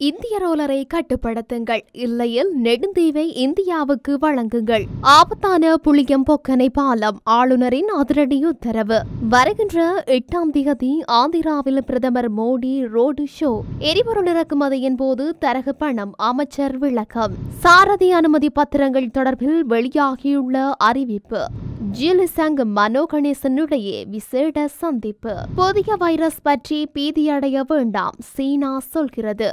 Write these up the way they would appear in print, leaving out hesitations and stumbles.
இந்திய ரோலரை கட்டுப்படுத்துங்கள், இல்லையில் நெடுந்தீவை இந்தியாவுக்கு வழங்குங்கள். ஆபத்தான புளியம்பொக்கனை பாலம், ஆளுநரின் அதிரடி உத்தரவு. வருகின்ற 8ஆம் தேதி ஆந்திராவில் பிரதமர் மோடி ரோடு ஷோ. எரிபொருள் இறக்குமதியின் போது தரகு பணம், அமைச்சர் விளக்கம். சாரதி அனுமதி பத்திரங்கள் தொடர்பில் வெளியாகியுள்ள அறிவிப்பு. ஜிலிசங் மனோ கணேசனுடைய விசேட சந்திப்பு. புதிய வைரஸ் பற்றி பீதியடைய வேண்டாம், சீனா சொல்கிறது.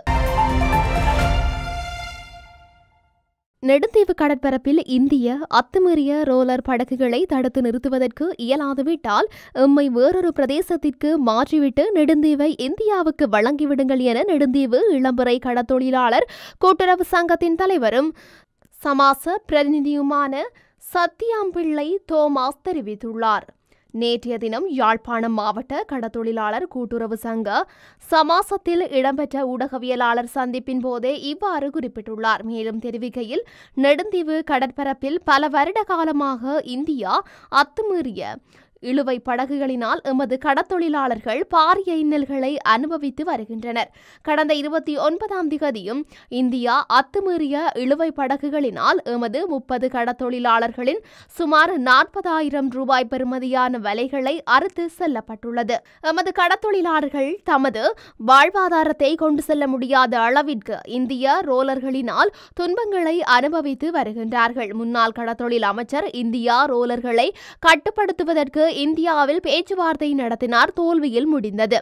நெடுந்தீவு கடற்பரப்பில் இந்திய அத்துமீறிய ரோலர் படகுகளை தடுத்து நிறுத்துவதற்கு இயலாதுவிட்டால் எம்மை வேறொரு பிரதேசத்திற்கு மாற்றிவிட்டு நெடுந்தீவை இந்தியாவுக்கு வழங்கிவிடுங்கள் என நெடுந்தீவு இளம்புரை கடத்தொழிலாளர் கூட்டுறவு சங்கத்தின் தலைவரும் சமாச பிரதிநிதியுமான சத்தியாம்பிள்ளை தோமாஸ் தெரிவித்துள்ளார். நேற்றைய தினம் யாழ்ப்பாணம் மாவட்ட கடத்தொழிலாளர் கூட்டுறவு சங்க சமாசத்தில் இடம்பெற்ற ஊடகவியலாளர் சந்திப்பின் போதே இவ்வாறு குறிப்பிட்டுள்ளார். மேலும் தெரிவிக்கையில், நெடுந்தீவு கடற்பரப்பில் பல வருட காலமாக இந்தியா அத்துமீறிய இழுவை படகுகளினால் எமது கடத்தொழிலாளர்கள் பாரிய இன்னல்களை அனுபவித்து வருகின்றனர். கடந்த 29ஆம் தேதியும் இந்தியா அத்துமீறிய இழுவை படகுகளினால் எமது 30 கடத்தொழிலாளர்களின் சுமார் 40,000 ரூபாய் பெறுமதியான வலைகளை அறுத்து செல்லப்பட்டுள்ளது. எமது கடத்தொழிலாளர்கள் தமது வாழ்வாதாரத்தை கொண்டு செல்ல முடியாத அளவிற்கு இந்திய ரோலர்களினால் துன்பங்களை அனுபவித்து வருகின்றார்கள். முன்னாள் கடத்தொழில் அமைச்சர் இந்தியா ரோலர்களை கட்டுப்படுத்துவதற்கு இந்தியாவில் பேச்சுவார்த்தை நடத்தினார், தோல்வியில் முடிந்தது.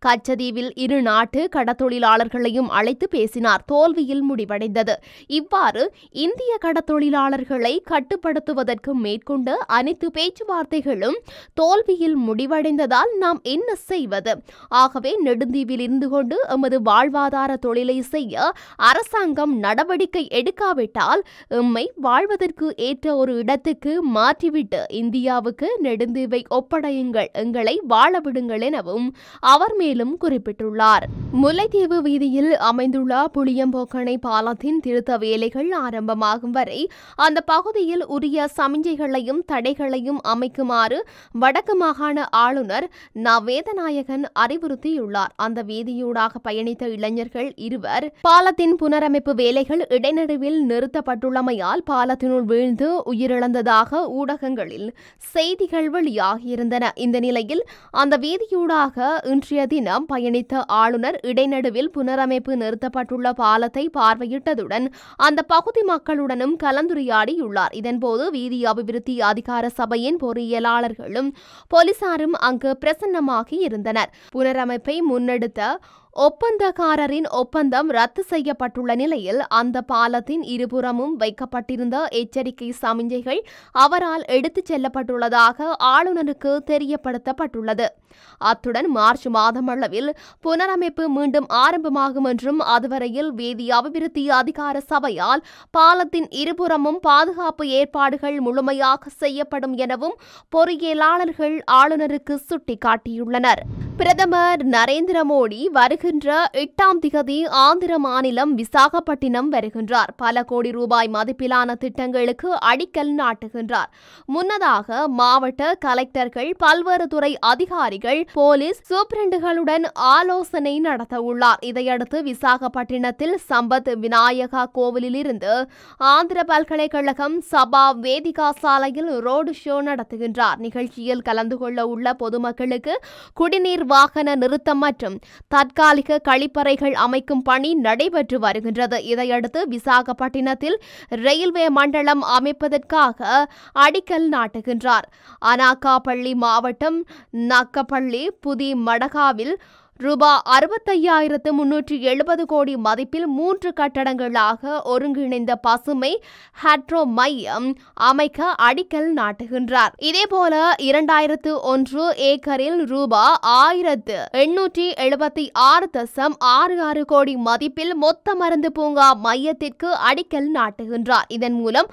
கச்சதீவில் இரு நாட்டு கடத்தொழிலாளர்களையும் அழைத்து பேசினார், தோல்வியில் முடிவடைந்தது. இவ்வாறு இந்திய கடத்தொழிலாளர்களை கட்டுப்படுத்துவதற்கு மேற்கொண்ட அனைத்து பேச்சுவார்த்தைகளும் தோல்வியில் முடிவடைந்ததால் நாம் என்ன செய்வது? ஆகவே நெடுந்தீவில் இருந்து கொண்டு எமது வாழ்வாதார தொழிலை செய்ய அரசாங்கம் நடவடிக்கை எடுக்காவிட்டால் எம்மை வாழ்வதற்கு ஏற்ற ஒரு இடத்துக்கு மாற்றிவிட்டு இந்தியாவுக்கு நெடுந்தீவை ஒப்படையுங்கள், எங்களை வாழவிடுங்கள் எனவும் அவர் மேலும் குறிப்பிட்டுள்ளார். முல்லைத்தீவு வீதியில் அமைந்துள்ள புளியம்பொக்கனை பாலத்தின் திருத்த வேலைகள் ஆரம்பமாகும் வரை அந்த பகுதியில் உரிய சமிஞ்சைகளையும் தடைகளையும் அமைக்குமாறு வடக்கு மாகாண ஆளுநர் வேதநாயகன் அறிவுறுத்தியுள்ளார். அந்த வீதியூடாக பயணித்த இளைஞர்கள் இருவர் பாலத்தின் புனரமைப்பு வேலைகள் இடைநடுவில் நிறுத்தப்பட்டுள்ளமையால் பாலத்தினுள் வீழ்ந்து உயிரிழந்ததாக ஊடகங்களில் செய்திகள் வெளியாகியிருந்தன. இந்த நிலையில் அந்த வீதியூடாக இன்றைய தினம் பயணித்த ஆளுநர் இடைநடுவில் புனரமைப்பு நிறுத்தப்பட்டுள்ள பாலத்தை பார்வையிட்டதுடன் அந்த பகுதி மக்களுடனும் கலந்துரையாடியுள்ளார். இதன்போது வீதி அபிவிருத்தி அதிகார சபையின் பொறியியலாளர்களும் போலீசாரும் அங்கு பிரசன்னமாகி இருந்தனர். புனரமைப்பை முன்னெடுத்த ஒப்பந்தக்காரரின் ஒப்பந்தம் ரத்து செய்யப்பட்டுள்ள நிலையில் அந்த பாலத்தின் இருபுறமும் வைக்கப்பட்டிருந்த எச்சரிக்கை சமிஞ்சைகள் அவரால் எடுத்துச் செல்லப்பட்டுள்ளதாக ஆளுநருக்கு தெரியப்படுத்தப்பட்டுள்ளது. அத்துடன் மார்ச் மாதம் அளவில் புனரமைப்பு மீண்டும் ஆரம்பமாகும் என்றும் அதுவரையில் வீதி அபிவிருத்தி அதிகார சபையால் பாலத்தின் இருபுறமும் பாதுகாப்பு ஏற்பாடுகள் முழுமையாக செய்யப்படும் எனவும் பொறியியலாளர்கள் ஆளுநருக்கு சுட்டிக்காட்டியுள்ளனர். பிரதமர் நரேந்திர மோடி வருகின்ற 8ஆம் தேதி ஆந்திர மாநிலம் விசாகப்பட்டினம் வருகின்றார். பல கோடி ரூபாய் மதிப்பிலான திட்டங்களுக்கு அடிக்கல் நாட்டுகின்றார். முன்னதாக மாவட்ட கலெக்டர்கள், பல்வேறு துறை அதிகாரிகள், போலீஸ் சூப்பிரண்டுகளுடன் ஆலோசனை நடத்த உள்ளார். இதையடுத்து விசாகப்பட்டினத்தில் சம்பத் விநாயகா கோவிலில் இருந்து ஆந்திர பல்கலைக்கழகம் சபா வேதிகா சாலையில் ரோடு ஷோ நடத்துகின்றார். நிகழ்ச்சியில் கலந்து கொள்ள உள்ள பொதுமக்களுக்கு குடிநீர் வாகன நிறுத்தம் மற்றும் தற்காலிக கழிப்பறைகள் அமைக்கும் பணி நடைபெற்று வருகின்றது. இதையடுத்து விசாகப்பட்டினத்தில் ரயில்வே மண்டலம் அமைப்பதற்காக அடிக்கல் நாட்டுகின்றார். அனாக்காப்பள்ளி மாவட்டம் நக்கப்பள்ளி புதி மடகாவில் ரூபாய் 65,370 கோடி மதிப்பில் 3 கட்டடங்களாக ஒருங்கிணைந்த பசுமை ஹைட்ரோ மையம் அமைக்க அடிக்கல் நாட்டுகின்றார். இதேபோல 2001 ஏக்கரில் ரூபாய் 1,876.66 கோடி மதிப்பில் மொத்த மருந்து பூங்கா மையத்திற்கு அடிக்கல் நாட்டுகின்றார். இதன் மூலம்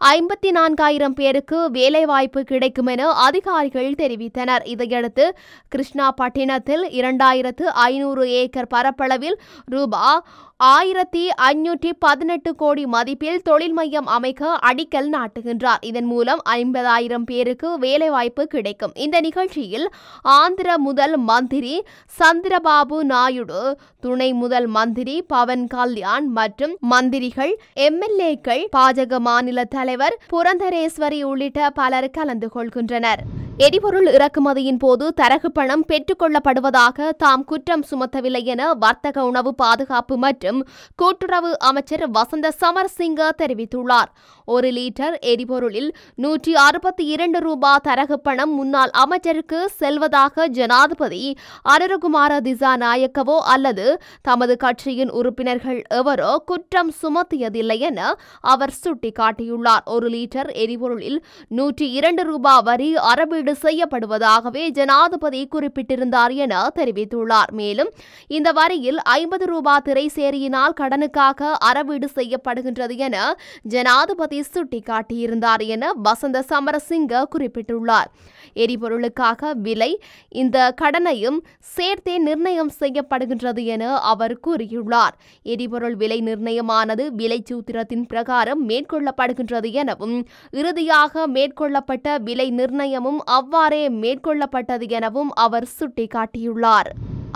54,000 பேருக்கு வேலைவாய்ப்பு கிடைக்கும் என அதிகாரிகள் தெரிவித்தனர். இதையடுத்து கிருஷ்ணாபட்டினத்தில் 2,500 ஏக்கர் பரப்பளவில் ரூபாய் 1518 கோடி மதிப்பில் தொழில் மையம் அமைக்க அடிக்கல் நாட்டுகின்றார். இதன் மூலம் 50,000 பேருக்கு வேலைவாய்ப்பு கிடைக்கும். இந்த நிகழ்ச்சியில் ஆந்திர முதல் மந்திரி சந்திரபாபு நாயுடு, துணை முதல் மந்திரி பவன் கல்யாண் மற்றும் மந்திரிகள், எம்எல்ஏக்கள், பாஜக மாநில தலைவர் புரந்தரேஸ்வரி உள்ளிட்ட பலர் கலந்து கொள்கின்றனர். எரிபொருள் இறக்குமதியின் போது தரகு பணம் பெற்றுக் கொள்ளப்படுவதாக தாம் குற்றம் சுமத்தவில்லை என வர்த்தக, உணவு பாதுகாப்பு மற்றும் கூட்டுறவு அமைச்சர் வசந்த சமரசிங்க தெரிவித்துள்ளார். 1 லிட்டர் எரிபொருளில் 162 ரூபாய் தரகு பணம் முன்னாள் அமைச்சருக்கு செல்வதாக ஜனாதிபதி அனுரகுமார திசாநாயக்கவோ அல்லது தமது கட்சியின் உறுப்பினர்கள் எவரோ குற்றம் சுமத்தியதில்லை என அவர் சுட்டிக்காட்டியுள்ளார். 1 லிட்டர் எரிபொருளில் 102 ரூபாய் வரி அறவீடு செய்யப்படுவதாகவே ஜனாதிபதி குறிப்பிட்டிருந்தார் என தெரிவித்துள்ளார். மேலும் இந்த வரியில் 50 ரூபாய் திரைசேரியினால் கடனுக்காக அறவீடு செய்யப்படுகின்றது என ஜனாதிபதி சுட்டிக்காட்டியிருந்தார் என வசந்த சமரசிங்க குறிப்பிட்டுள்ளார். எரிபொருளுக்காக விலை இந்த கடனையும் சேர்த்தே நிர்ணயம் செய்யப்படுகின்றது என அவர் கூறியுள்ளார். எரிபொருள் விலை நிர்ணயமானது விலை சூத்திரத்தின் பிரகாரம் மேற்கொள்ளப்படுகின்றது எனவும் இறுதியாக மேற்கொள்ளப்பட்ட விலை நிர்ணயமும் அவ்வாறே மேற்கொள்ளப்பட்டது எனவும் அவர் சுட்டிக்காட்டியுள்ளார்.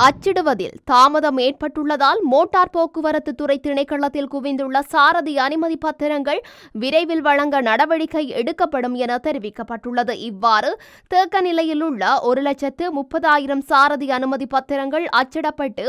அச்சிடுவதில் தாமதம் ஏற்பட்டுள்ளதால் மோட்டார் போக்குவரத்து துறை திணைக்களத்தில் குவிந்துள்ள சாரதி அனுமதி பத்திரங்கள் விரைவில் வழங்க நடவடிக்கை எடுக்கப்படும் என தெரிவிக்கப்பட்டுள்ளது. இவ்வாறு தேக்க நிலையில் உள்ள 1,30,000 சாரதி அனுமதி பத்திரங்கள் அச்சிடப்பட்டு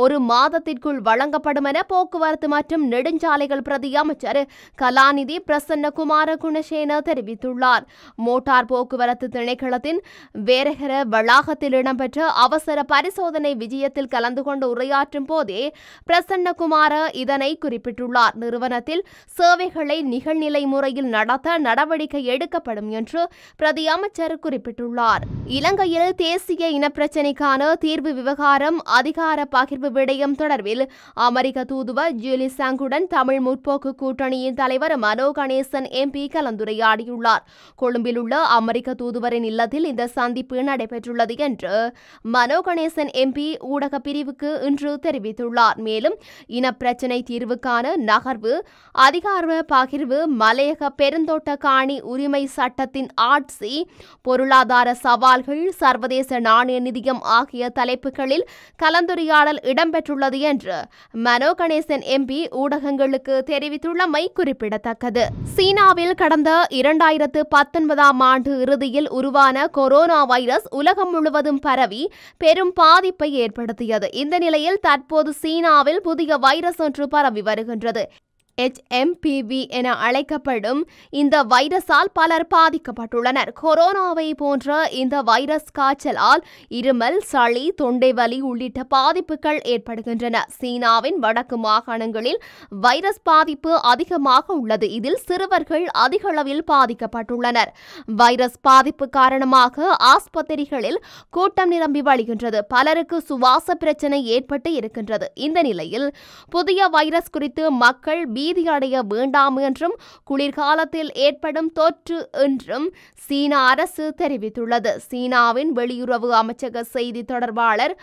1 மாதத்திற்குள் வழங்கப்படும் என போக்குவரத்து மற்றும் நெடுஞ்சாலைகள் பிரதி அமைச்சர் கலாநிதி பிரசன்னகுமார குணசேன தெரிவித்துள்ளார். மோட்டார் போக்குவரத்து திணைக்களத்தின் வேரகர வளாகத்தில் இடம்பெற்ற அவசர பரிசோதனை விஜயத்தில் கலந்து கொண்டு உரையாற்றும் போதே பிரசன்னகுமார இதனை குறிப்பிட்டுள்ளார். நிறுவனத்தில் சேவைகளை நிகழ்நிலை முறையில் நடத்த நடவடிக்கை எடுக்கப்படும் என்று பிரதி அமைச்சர் குறிப்பிட்டுள்ளார். இலங்கையில் தேசிய இனப்பிரச்சினைக்கான தீர்வு விவகாரம் அதிகார பகிர்வு விடயம் தொடர்பில் அமெரிக்க தூதுவர் ஜூலி சாங்குடன் தமிழ் முற்போக்கு கூட்டணியின் தலைவர் மனோ கணேசன் எம்பி கலந்துரையாடியுள்ளார். கொழும்பில் உள்ள அமெரிக்க தூதுவரின் இல்லத்தில் இந்த சந்திப்பு நடைபெற்றுள்ளது என்று மனோ கணேசன் எம்பி ஊடக பிரிவுக்கு இன்று தெரிவித்துள்ளார். மேலும் இனப்பிரச்சினை தீர்வுக்கான நகர்வு, அதிகார பகிர்வு, மலையக பெருந்தோட்ட காணி உரிமை சட்டத்தின் ஆட்சி, பொருளாதார சவால்கள், சர்வதேச நாணய நிதியம் ஆகிய தலைப்புகளில் கலந்துரையாடல் இடம்பெற்றுள்ளது என்று மனோ கணேசன் எம்பி ஊடகங்களுக்கு தெரிவித்துள்ளமை குறிப்பிடத்தக்கது. சீனாவில் கடந்த 2019 ஆண்டு இறுதியில் உருவான கொரோனா வைரஸ் உலகம் முழுவதும் பரவி பெரும் பாதிப்பை ஏற்படுத்தியது. இந்த நிலையில் தற்போது சீனாவில் புதிய வைரஸ் ஒன்று பரவி வருகின்றது. HMPV என அழைக்கப்படும் இந்த வைரஸால் பலர் பாதிக்கப்பட்டுள்ளனர். கொரோனாவை போன்ற இந்த வைரஸ் காய்ச்சலால் இருமல், சளி, தொண்டை வலி உள்ளிட்ட பாதிப்புகள் ஏற்படுகின்றன. சீனாவின் வடக்கு மாகாணங்களில் வைரஸ் பாதிப்பு அதிகமாக உள்ளது. இதில் சிறுவர்கள் அதிக அளவில் பாதிக்கப்பட்டுள்ளனர். வைரஸ் பாதிப்பு காரணமாக ஆஸ்பத்திரிகளில் கூட்டம் நிரம்பி வழிகின்றது. பலருக்கு சுவாச பிரச்சனை ஏற்பட்டு இருக்கின்றது. இந்த நிலையில் புதிய வைரஸ் குறித்து மக்கள் பீதியடைய வேண்டாம் என்றும் குளிர்காலத்தில் ஏற்படும் தொற்று என்றும் சீன அரசு தெரிவித்துள்ளது. சீனாவின் வெளியுறவு அமைச்சக செய்தி தொடர்பாளர்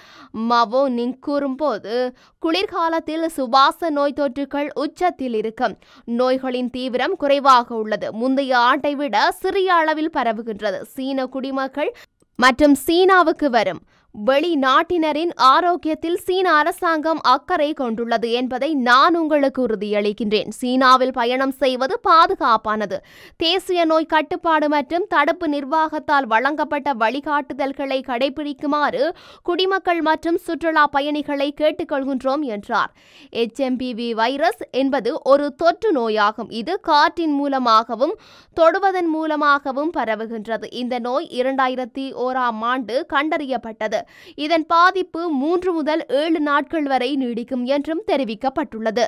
மவோ நிங் கூறும்போது, குளிர்காலத்தில் சுவாச நோய் தொற்றுகள் உச்சத்தில் இருக்கும். நோய்களின் தீவிரம் குறைவாக உள்ளது. முந்தைய ஆண்டை விட சிறிய அளவில் பரவுகின்றது. சீன குடிமக்கள் மற்றும் சீனாவுக்கு வரும் வெளிநாட்டினரின் ஆரோக்கியத்தில் சீன அரசாங்கம் அக்கறை கொண்டுள்ளது என்பதை நான் உங்களுக்கு உறுதியளிக்கின்றேன். சீனாவில் பயணம் செய்வது பாதுகாப்பானது. தேசிய நோய் கட்டுப்பாடு மற்றும் தடுப்பு நிர்வாகத்தால் வழங்கப்பட்ட வழிகாட்டுதல்களை கடைபிடிக்குமாறு குடிமக்கள் மற்றும் சுற்றுலா பயணிகளை கேட்டுக்கொள்கின்றோம் என்றார். HMPV வைரஸ் என்பது ஒரு தொற்று நோயாகும். இது காற்றின் மூலமாகவும் தொடுவதன் மூலமாகவும் பரவுகின்றது. இந்த நோய் 2001 ஆண்டு கண்டறியப்பட்டது. இதன் பாதிப்பு 3 முதல் 7 நாட்கள் வரை நீடிக்கும் என்றும் தெரிவிக்கப்பட்டுள்ளது.